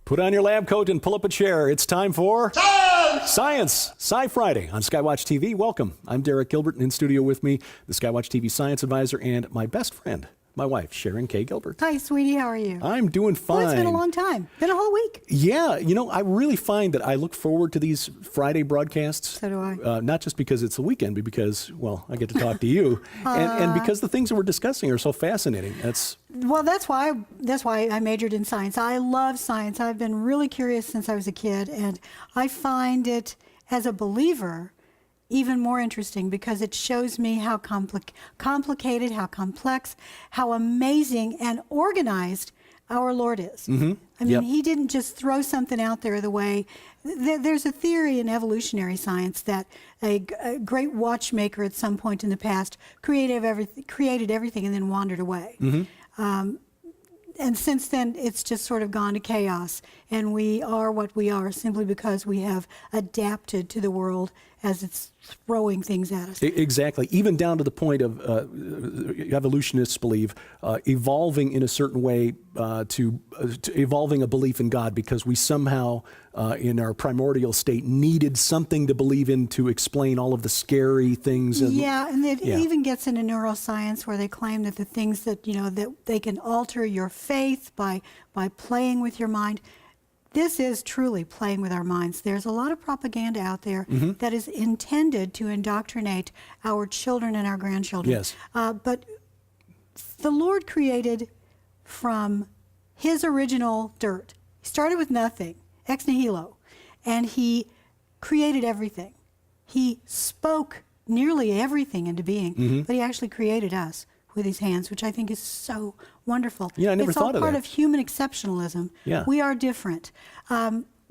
Put on your lab coat and pull up a chair. It's time for Science Sci Friday on SkyWatch TV. Welcome. I'm Derek Gilbert, and in studio with me, the SkyWatch TV science advisor and my best friend, my wife, Sharon K. Gilbert. Hi, sweetie. How are you? I'm doing fine. Well, it's been a long time. Been a whole week. Yeah. You know, I really find that I look forward to these Friday broadcasts. So do I. Not just because it's the weekend, but because, well, I get to talk to you. And because the things that we're discussing are so fascinating. Well, that's why I majored in science. I love science. I've been really curious since I was a kid, and I find it, as a believer, even more interesting because it shows me how complicated, how complex, how amazing and organized our Lord is. Mm-hmm. I mean, He didn't just throw something out there the way... There's a theory in evolutionary science that a great watchmaker at some point in the past created everything and then wandered away. Mm-hmm. And since then, it's just sort of gone to chaos. And we are what we are simply because we have adapted to the world as it's throwing things at us. Exactly. Even down to the point of, evolutionists believe, evolving in a certain way to evolving a belief in God, because we somehow, in our primordial state, needed something to believe in to explain all of the scary things. And it even gets into neuroscience where they claim that the things that, that they can alter your faith by playing with your mind. This is truly playing with our minds. There's a lot of propaganda out there that is intended to indoctrinate our children and our grandchildren. Yes. But the Lord created from His original dirt. He started with nothing, ex nihilo, and He created everything. He spoke nearly everything into being, but He actually created us with His hands, which I think is so wonderful. Yeah, I never thought of that. It's all part of human exceptionalism. Yeah. We are different.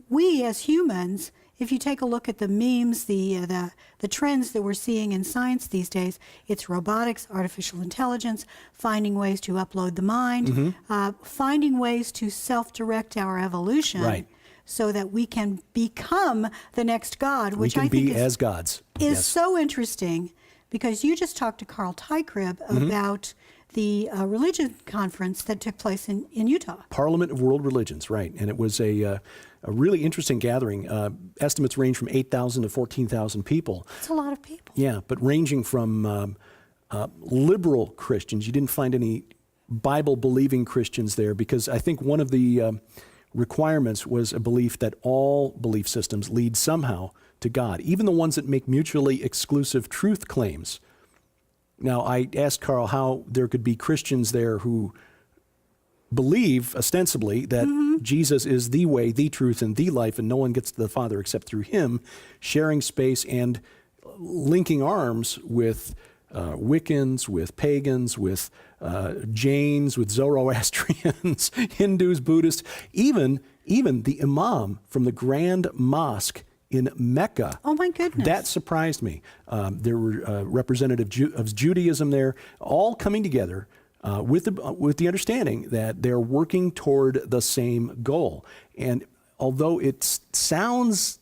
We as humans, if you take a look at the memes, the trends that we're seeing in science these days, it's robotics, artificial intelligence, finding ways to upload the mind, finding ways to self-direct our evolution. Right. So that we can become the next God, which I think as gods. Is so interesting. Because you just talked to Carl Tykrib about the religion conference that took place in Utah. Parliament of World Religions, right. And it was a really interesting gathering. Estimates range from 8,000 to 14,000 people. That's a lot of people. Yeah, but ranging from liberal Christians. You didn't find any Bible-believing Christians there, because I think one of the requirements was a belief that all belief systems lead somehow to God, even the ones that make mutually exclusive truth claims. Now, I asked Carl how there could be Christians there who believe, ostensibly, that Jesus is the way, the truth, and the life, and no one gets to the Father except through Him, sharing space and linking arms with Wiccans, with pagans, with Jains, with Zoroastrians, Hindus, Buddhists, even the Imam from the Grand Mosque in Mecca. Oh my goodness. That surprised me. There were representatives of Judaism there, all coming together with the understanding that they're working toward the same goal. And although it sounds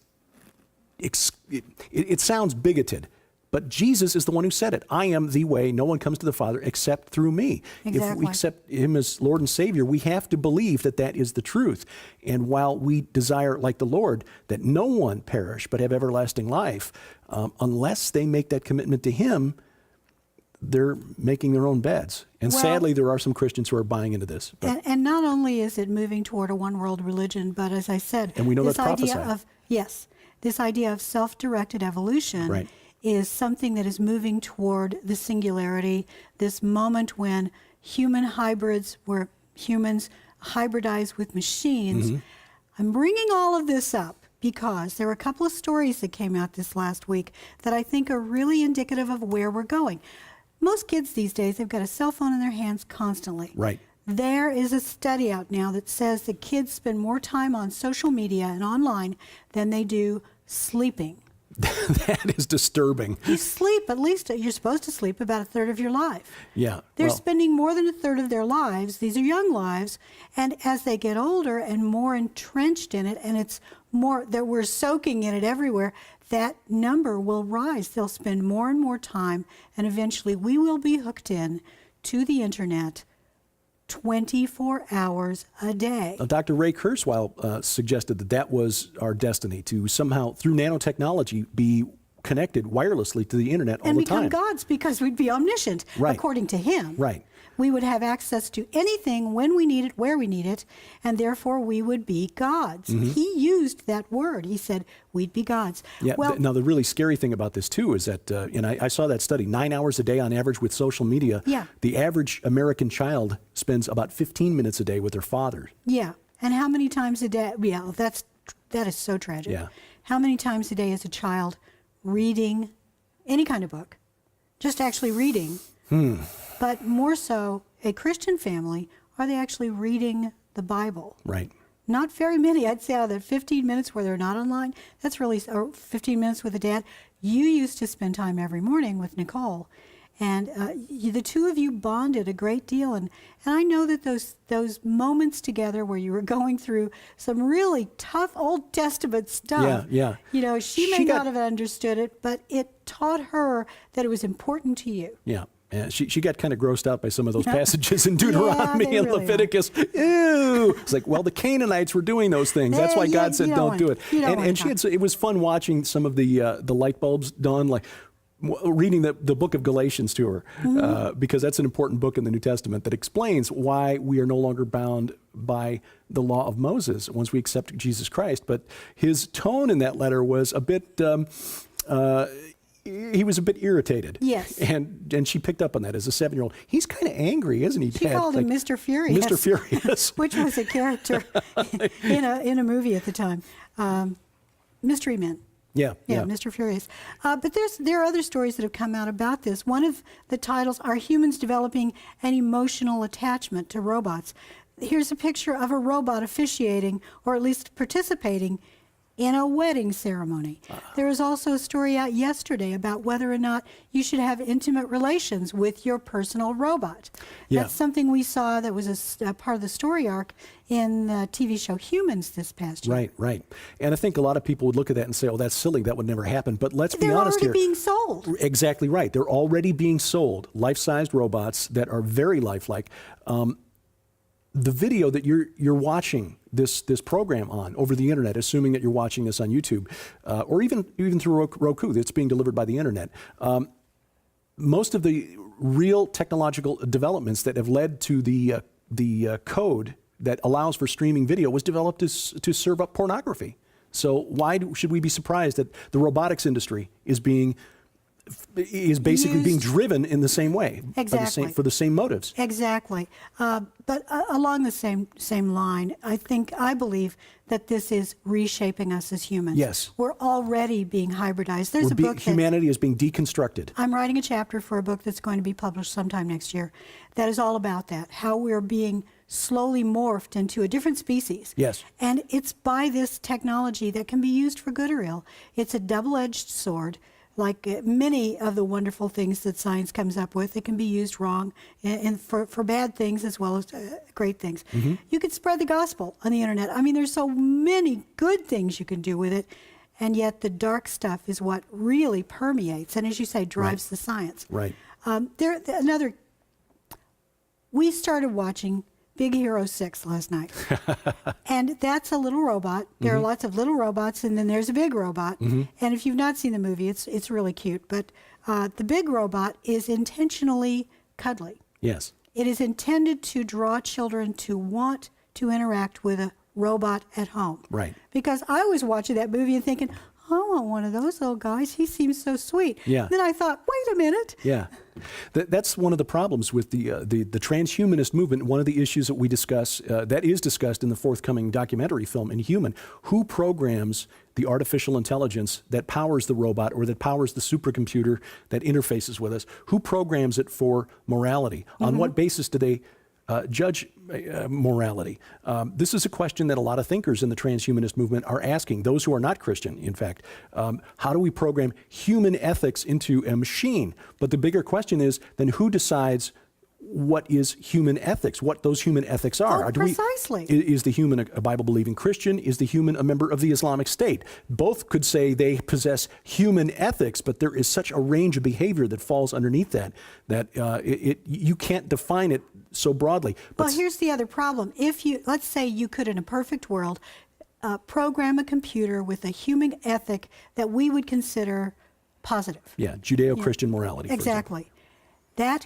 bigoted, but Jesus is the one who said it. I am the way. No one comes to the Father except through me. Exactly. If we accept Him as Lord and Savior, we have to believe that that is the truth. And while we desire, like the Lord, that no one perish but have everlasting life, unless they make that commitment to Him, they're making their own beds. And sadly, there are some Christians who are buying into this. And not only is it moving toward a one-world religion, but as I said, and we know this that's idea prophesied. this idea of self-directed evolution is something that is moving toward the singularity, this moment when human hybrids, where humans hybridize with machines. I'm bringing all of this up because there were a couple of stories that came out this last week that I think are really indicative of where we're going. Most kids these days, they've got a cell phone in their hands constantly. Right. There is a study out now that says that kids spend more time on social media and online than they do sleeping. That is disturbing. You sleep, at least you're supposed to sleep about a third of your life. Yeah. They're spending more than a third of their lives. These are young lives. And as they get older and more entrenched in it, and it's more that we're soaking in it everywhere, that number will rise. They'll spend more and more time, and eventually we will be hooked in to the internet 24 hours a day. Now, Dr. Ray Kurzweil suggested that that was our destiny, to somehow, through nanotechnology, be connected wirelessly to the internet all And the time. become gods, because we'd be omniscient, Right. according to him. Right. We would have access to anything when we need it, where we need it, and therefore we would be gods. He used that word. He said we'd be gods. Yeah. Well, Now, the really scary thing about this, too, is that, and I saw that study, 9 hours a day on average with social media. Yeah. The average American child spends about 15 minutes a day with their father. yeah. And how many times a day? Yeah, that is so tragic. Yeah. How many times a day is a child reading any kind of book? Just actually reading. But more so, a Christian family, are they actually reading the Bible? Right. Not very many. I'd say out of the 15 minutes where they're not online, that's really, or 15 minutes with a dad. You used to spend time every morning with Nicole, and the two of you bonded a great deal. And I know that those moments together where you were going through some really tough Old Testament stuff. Yeah. You know, she may not have understood it, but it taught her that it was important to you. Yeah. Yeah, she got kind of grossed out by some of those passages in Deuteronomy they and really Leviticus. Ew! It's like, well, the Canaanites were doing those things. That's why God said, don't do it. And she had, it was fun watching some of the light bulbs dawn, like reading the book of Galatians to her, because that's an important book in the New Testament that explains why we are no longer bound by the law of Moses once we accept Jesus Christ. But his tone in that letter was a bit... he was a bit irritated. Yes. And she picked up on that as a 7-year-old. He's kind of angry, isn't he, Dad? She called him Mr. Furious. Mr. Furious. Which was a character in a movie at the time. Mystery Men. Yeah. Mr. Furious. But there are other stories that have come out about this. One of the titles, Are Humans Developing an Emotional Attachment to Robots? Here's a picture of a robot officiating, or at least participating, in a wedding ceremony. There was also a story out yesterday about whether or not you should have intimate relations with your personal robot. Yeah. That's something we saw that was a part of the story arc in the TV show Humans this past year. Right. And I think a lot of people would look at that and say, oh, that's silly. That would never happen. But let's be honest here. They're already being sold. Exactly right. They're already being sold. Life-sized robots that are very lifelike. The video that you're watching this program on over the internet, assuming that you're watching this on YouTube, or even through Roku, that's being delivered by the internet, most of the real technological developments that have led to the code that allows for streaming video was developed to serve up pornography. So why should we be surprised that the robotics industry is basically being driven in the same way, Exactly. for the same motives? Exactly. But along the same line, I believe that this is reshaping us as humans. Yes. We're already being hybridized. There's a book humanity is being deconstructed. I'm writing a chapter for a book that's going to be published sometime next year that is all about that, how we're being slowly morphed into a different species. Yes. And it's by this technology that can be used for good or ill. It's a double-edged sword. Like many of the wonderful things that science comes up with, it can be used wrong and for bad things as well as great things. You could spread the gospel on the internet. I mean, there's so many good things you can do with it, and yet the dark stuff is what really permeates and, as you say, drives the science. Right. We started watching Big Hero 6 last night. And that's a little robot. There are lots of little robots, and then there's a big robot. And if you've not seen the movie, it's really cute. But the big robot is intentionally cuddly. Yes. It is intended to draw children to want to interact with a robot at home. Right. Because I was watching that movie and thinking, I want one of those little guys. He seems so sweet. Yeah. Then I thought, wait a minute. Yeah. That's one of the problems with the transhumanist movement. One of the issues that we discuss, that is discussed in the forthcoming documentary film, Inhuman. Who programs the artificial intelligence that powers the robot or that powers the supercomputer that interfaces with us? Who programs it for morality? On what basis do they judge morality? This is a question that a lot of thinkers in the transhumanist movement are asking, those who are not Christian, in fact. How do we program human ethics into a machine? But the bigger question is, then who decides what is human ethics, what those human ethics are. Oh, precisely. Is the human a Bible-believing Christian? Is the human a member of the Islamic State? Both could say they possess human ethics, but there is such a range of behavior that falls underneath that you can't define it so broadly. Well, here's the other problem. Let's say you could, in a perfect world, program a computer with a human ethic that we would consider positive. Yeah, Judeo-Christian morality. Exactly. That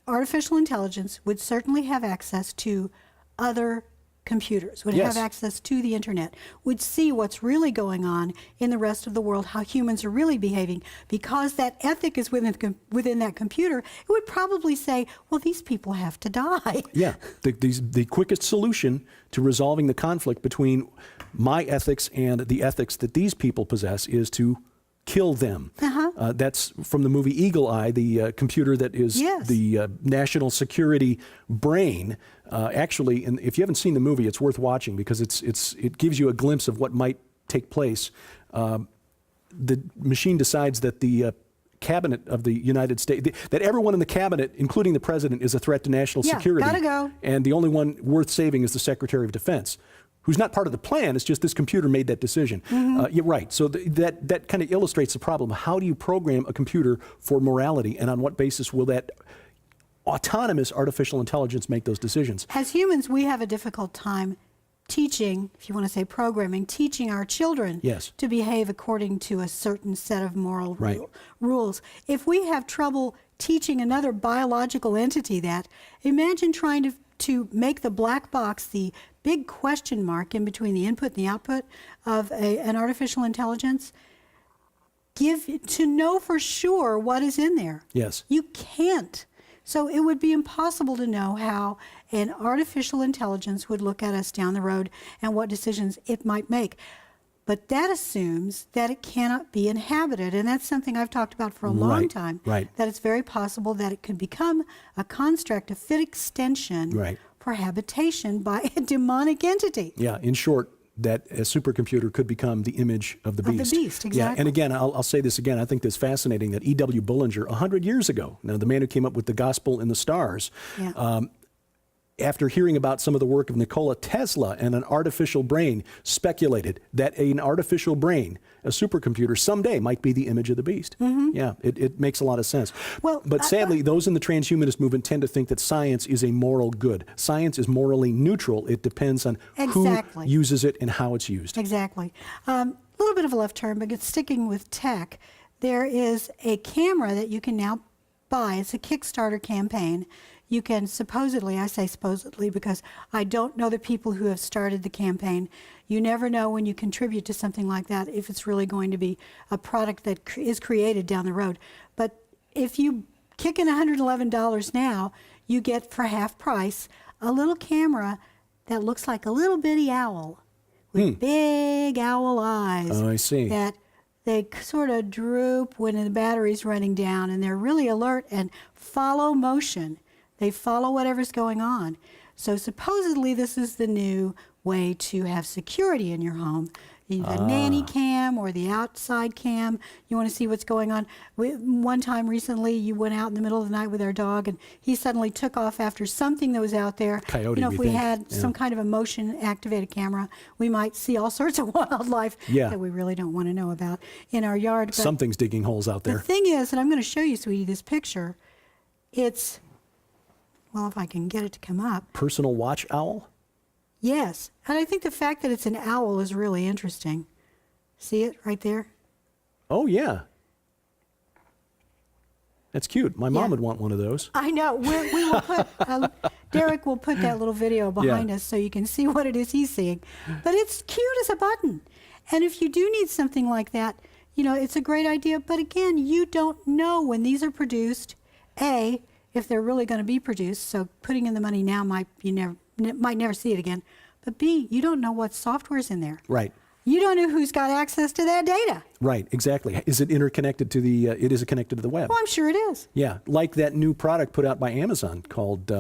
artificial intelligence would certainly have access to other computers, would have access to the internet, would see what's really going on in the rest of the world, how humans are really behaving. Because that ethic is within that computer, it would probably say, well, these people have to die. Yeah, the quickest solution to resolving the conflict between my ethics and the ethics that these people possess is to kill them. That's from the movie Eagle Eye, the computer that is the national security brain. Actually, and if you haven't seen the movie, it's worth watching because it gives you a glimpse of what might take place. The machine decides that the cabinet of the United States, that everyone in the cabinet, including the president, is a threat to national security. Gotta go. And the only one worth saving is the Secretary of Defense, who's not part of the plan. It's just this computer made that decision. You're right. So that kind of illustrates the problem. How do you program a computer for morality, and on what basis will that autonomous artificial intelligence make those decisions? As humans, we have a difficult time teaching, if you want to say programming, teaching our children to behave according to a certain set of moral rules. If we have trouble teaching another biological entity that, imagine trying to make the black box the big question mark in between the input and the output of an artificial intelligence, to know for sure what is in there. Yes. You can't. So it would be impossible to know how an artificial intelligence would look at us down the road and what decisions it might make. But that assumes that it cannot be inhabited, and that's something I've talked about for a long time, that it's very possible that it could become a construct, a fit extension for habitation by a demonic entity. Yeah, in short, that a supercomputer could become the image of the beast. Of the beast, exactly. Yeah, and again, I'll say this again, I think this is fascinating, that E.W. Bullinger, 100 years ago, now the man who came up with the gospel in the stars, after hearing about some of the work of Nikola Tesla and an artificial brain, speculated that an artificial brain, a supercomputer, someday might be the image of the beast. Yeah, it makes a lot of sense. Well, but sadly, those in the transhumanist movement tend to think that science is a moral good. Science is morally neutral. It depends on who uses it and how it's used. Exactly. A little bit of a left turn, but it's sticking with tech. There is a camera that you can now buy. It's a Kickstarter campaign. You can supposedly, I say supposedly because I don't know the people who have started the campaign. You never know when you contribute to something like that if it's really going to be a product that is created down the road. But if you kick in $111 now, you get for half price a little camera that looks like a little bitty owl with big owl eyes. Oh, I see. That they sort of droop when the battery's running down, and they're really alert and follow motion. They follow whatever's going on. So supposedly this is the new way to have security in your home. The nanny cam or the outside cam. You want to see what's going on. One time recently, you went out in the middle of the night with our dog, and he suddenly took off after something that was out there. Coyote, if we had some kind of a motion-activated camera, we might see all sorts of wildlife that we really don't want to know about in our yard. But something's digging holes out there. The thing is, and I'm going to show you, sweetie, this picture. It's... well, if I can get it to come up. Personal watch owl? Yes. And I think the fact that it's an owl is really interesting. See it right there? Oh, yeah. That's cute. My mom would want one of those. I know. We will put, Derek will put that little video behind us so you can see what it is he's seeing. But it's cute as a button. And if you do need something like that, you know, it's a great idea. But again, you don't know when these are produced, A, if they're really going to be produced, so putting in the money now might never see it again. But B, you don't know what software's in there. Right. You don't know who's got access to that data. Right, exactly. Is it interconnected to the, it is connected to the web? Well, I'm sure it is. Yeah, like that new product put out by Amazon called...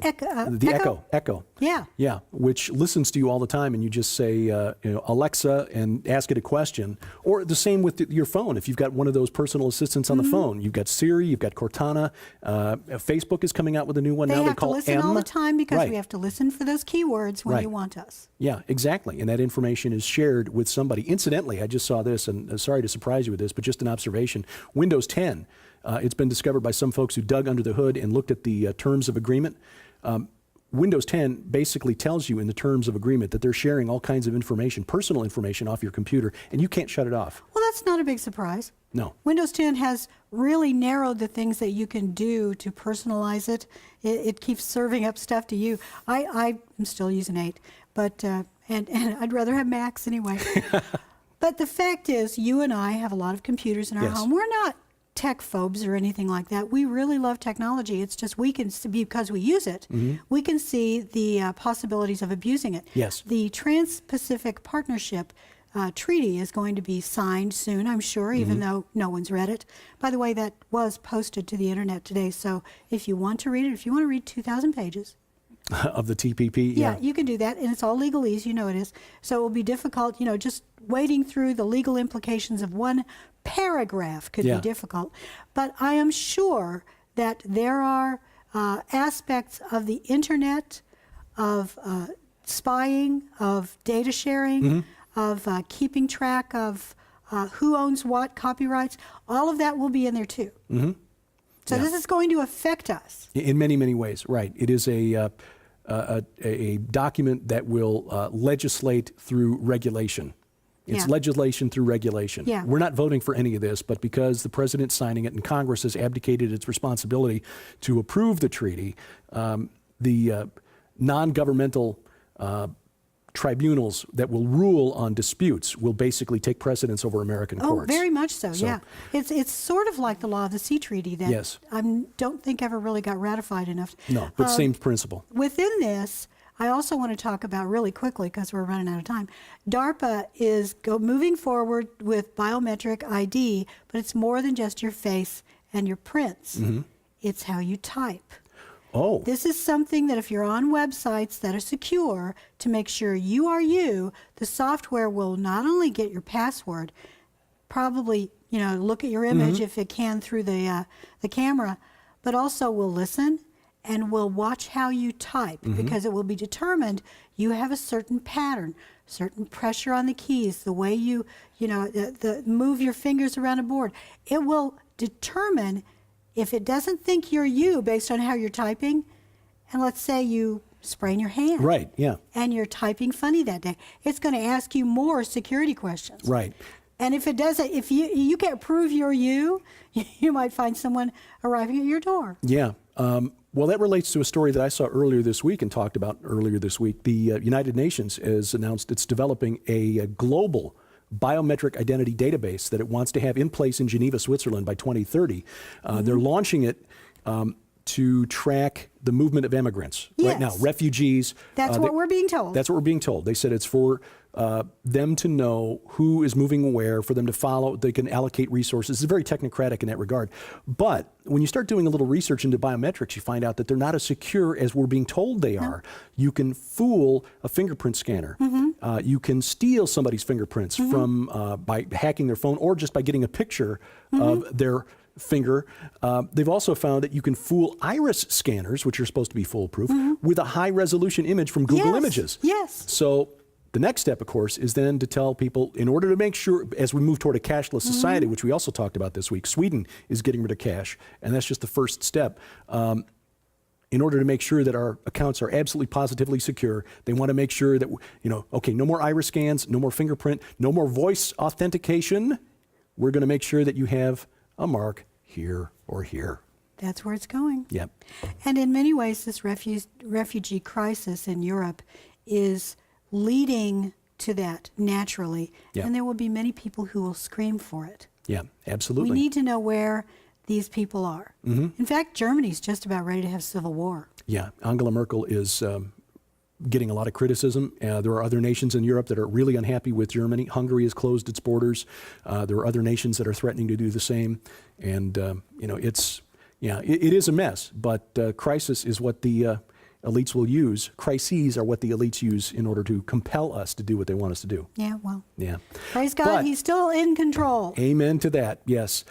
Echo. Yeah. Yeah, which listens to you all the time, and you just say, Alexa, and ask it a question. Or the same with your phone. If you've got one of those personal assistants on the phone, you've got Siri, you've got Cortana. Facebook is coming out with a new one now. They They have to call listen M. all the time because Right. we have to listen for those keywords when Right. you want us. Yeah, exactly. And that information is shared with somebody. Incidentally, I just saw this, and sorry to surprise you with this, but just an observation. Windows 10, it's been discovered by some folks who dug under the hood and looked at the terms of agreement. Windows 10 basically tells you in the terms of agreement that they're sharing all kinds of information, personal information off your computer, and you can't shut it off. Well, that's not a big surprise. No. Windows 10 has really narrowed the things that you can do to personalize it. It keeps serving up stuff to you. I'm still using 8, but and I'd rather have Macs anyway. But the fact is, you and I have a lot of computers in our Yes. home. We're not tech phobes or anything like that. We really love technology. It's just we can see, because we use it, we can see the possibilities of abusing it. Yes. The Trans-Pacific Partnership treaty is going to be signed soon, I'm sure, even though no one's read it. By the way, that was posted to the internet today, so if you want to read it, if you want to read 2,000 pages, Of the TPP? yeah, you can do that, and it's all legalese, you know it is. So it will be difficult, just wading through the legal implications of one paragraph could Yeah. be difficult. But I am sure that there are aspects of the internet, of spying, of data sharing, of keeping track of who owns what, copyrights. All of that will be in there too. So this is going to affect us. In many, many ways, right. It is a document that will legislate through regulation. It's Yeah. legislation through regulation. Yeah. We're not voting for any of this, but because the president's signing it and Congress has abdicated its responsibility to approve the treaty, the non-governmental tribunals that will rule on disputes will basically take precedence over American Oh, courts. very much so, yeah. It's sort of like the Law of the Sea Treaty that Yes. I don't think ever really got ratified enough. No, but same principle. Within this, I also want to talk about really quickly, because we're running out of time, DARPA is moving forward with biometric ID, but it's more than just your face and your prints. It's how you type. Oh, This is something that if you're on websites that are secure, to make sure you are you, the software will not only get your password, probably, look at your image if it can through the camera, but also will listen and will watch how you type, because it will be determined you have a certain pattern, certain pressure on the keys, the way you move your fingers around a board. It will determine if it doesn't think you're you based on how you're typing, and let's say you sprain your hand. right, yeah, And you're typing funny that day, it's going to ask you more security questions. right. And if it doesn't, if you can't prove you're you, you might find someone arriving at your door. Yeah. Well, that relates to a story that I saw earlier this week and talked about earlier this week. The United Nations has announced it's developing a global biometric identity database that it wants to have in place in Geneva, Switzerland by 2030. They're launching it to track the movement of immigrants right now, Yes. refugees. That's what we're being told. That's what we're being told. They said it's for them to know who is moving where, for them to follow. They can allocate resources. It's very technocratic in that regard. But when you start doing a little research into biometrics, you find out that they're not as secure as we're being told they are. You can fool a fingerprint scanner. You can steal somebody's fingerprints from by hacking their phone or just by getting a picture of their finger. They've also found that you can fool iris scanners, which are supposed to be foolproof, with a high resolution image from Google Yes, Images. yes. So the next step, of course, is then to tell people, in order to make sure, as we move toward a cashless society, which we also talked about this week, Sweden is getting rid of cash, and that's just the first step. In order to make sure that our accounts are absolutely positively secure, they want to make sure that, okay, no more iris scans, no more fingerprint, no more voice authentication. We're going to make sure that you have a mark here or here. That's where it's going. Yep. And in many ways, this refugee crisis in Europe is leading to that naturally. Yeah. And there will be many people who will scream for it. Yeah, absolutely. We need to know where these people are. In fact, Germany's just about ready to have civil war. Yeah, Angela Merkel is getting a lot of criticism. There are other nations in Europe that are really unhappy with Germany. Hungary has closed its borders. There are other nations that are threatening to do the same. And, it is a mess. But crisis is what the elites will use. Crises are what the elites use in order to compel us to do what they want us to do. Yeah, well, Yeah. praise God, But- he's still in control. Amen to that, yes.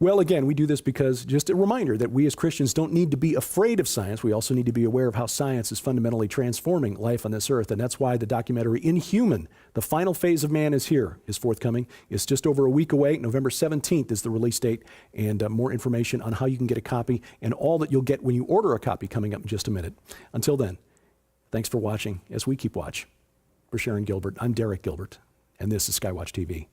Well, again, we do this because just a reminder that we as Christians don't need to be afraid of science. We also need to be aware of how science is fundamentally transforming life on this earth. And that's why the documentary Inhuman, The Final Phase of Man is Here, is forthcoming. It's just over a week away. November 17th is the release date. And more information on how you can get a copy and all that you'll get when you order a copy coming up in just a minute. Until then, thanks for watching as we keep watch. For Sharon Gilbert, I'm Derek Gilbert, and this is SkyWatch TV.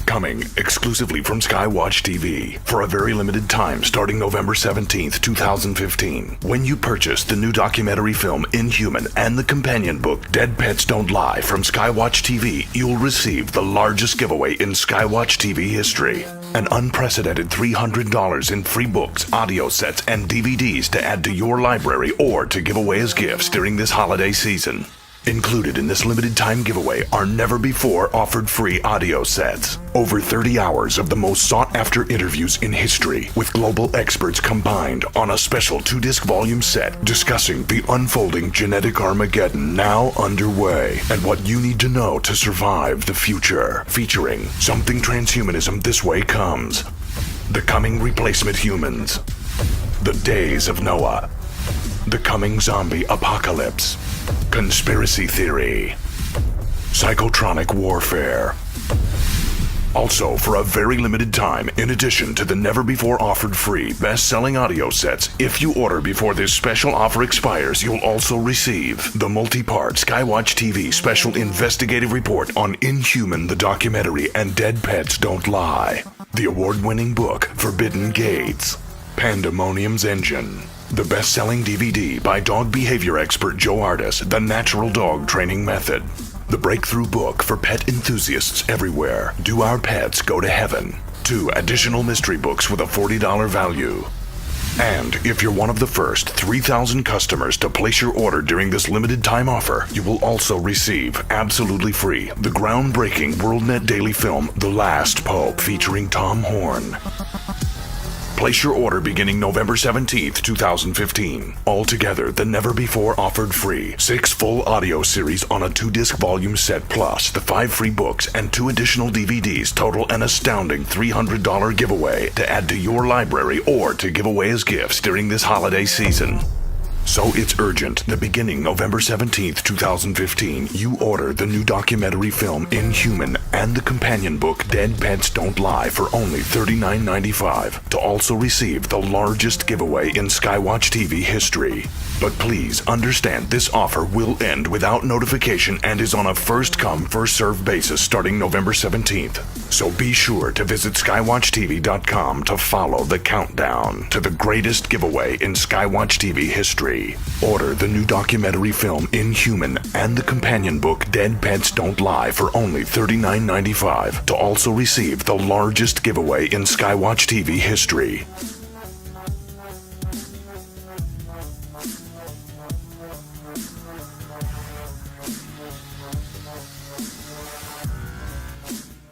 Coming exclusively from SkyWatch TV for a very limited time starting November 17th, 2015. When you purchase the new documentary film Inhuman and the companion book Dead Pets Don't Lie from SkyWatch TV, you'll receive the largest giveaway in SkyWatch TV history. An unprecedented $300 in free books, audio sets, and DVDs to add to your library or to give away as gifts during this holiday season. Included in this limited time giveaway are never before offered free audio sets. Over 30 hours of the most sought after interviews in history with global experts combined on a special 2-disc volume set discussing the unfolding genetic Armageddon now underway and what you need to know to survive the future. Featuring Something Transhumanism This Way Comes, The Coming Replacement Humans, The Days of Noah, The Coming Zombie Apocalypse, Conspiracy Theory, Psychotronic Warfare. Also, for a very limited time, in addition to the never-before offered free best-selling audio sets, if you order before this special offer expires, you'll also receive the multi-part SkyWatch TV special investigative report on Inhuman the documentary and Dead Pets Don't Lie, the award-winning book Forbidden Gates, Pandemonium's Engine, the best-selling DVD by dog behavior expert Joe Artis, The Natural Dog Training Method, the breakthrough book for pet enthusiasts everywhere, Do Our Pets Go to Heaven, 2 additional mystery books with a $40 value. And if you're one of the first 3,000 customers to place your order during this limited time offer, you will also receive, absolutely free, the groundbreaking WorldNet daily film The Last Pope featuring Tom Horn. Place your order beginning November 17th, 2015. Altogether, the never-before offered free 6 full audio series on a 2-disc volume set plus the 5 free books and 2 additional DVDs total an astounding $300 giveaway to add to your library or to give away as gifts during this holiday season. So it's urgent that beginning November 17th, 2015, you order the new documentary film Inhuman and the companion book Dead Pets Don't Lie for only $39.95 to also receive the largest giveaway in SkyWatch TV history. But please understand this offer will end without notification and is on a first-come, first-served basis starting November 17th. So be sure to visit SkyWatchTV.com to follow the countdown to the greatest giveaway in SkyWatch TV history. Order the new documentary film Inhuman and the companion book Dead Pets Don't Lie for only $39.95 to also receive the largest giveaway in SkyWatch TV history.